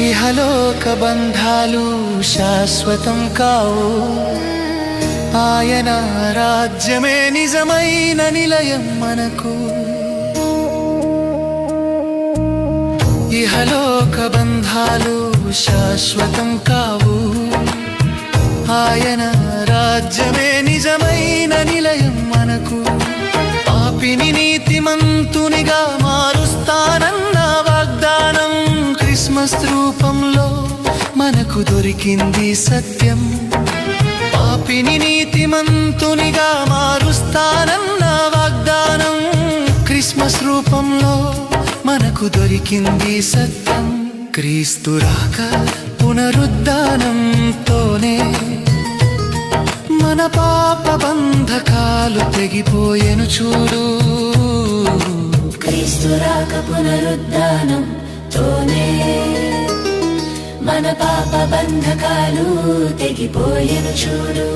ఇహలోక బంధాలు శాశ్వతం కావు, ఆయన రాజ్యమే నిజమైన నిలయం మనకు. ఇహలోక బంధాలు శాశ్వతం కావు, ఆయన రాజ్యమే నిజమైన నిలయం మనకు. పాపిని నీతిమంతునిగా మారుస్తానన్న వాగ్దానం క్రిస్మస్ రూపంలో మనకు దొరికింది సత్యం. పాపిని నీతిమంతునిగా మారుస్తానన్న వాగ్దానం క్రిస్మస్ రూపంలో మనకు దొరికింది సత్యం. క్రీస్తు రాక పునరుద్ధానంతోనే మన పాప బంధకాలు తెగిపోయెను చూడు. క్రీస్తు రాక పునరుద్ధానంతోనే మన పాప బంధకాలు తెగిపోయెను చూడు.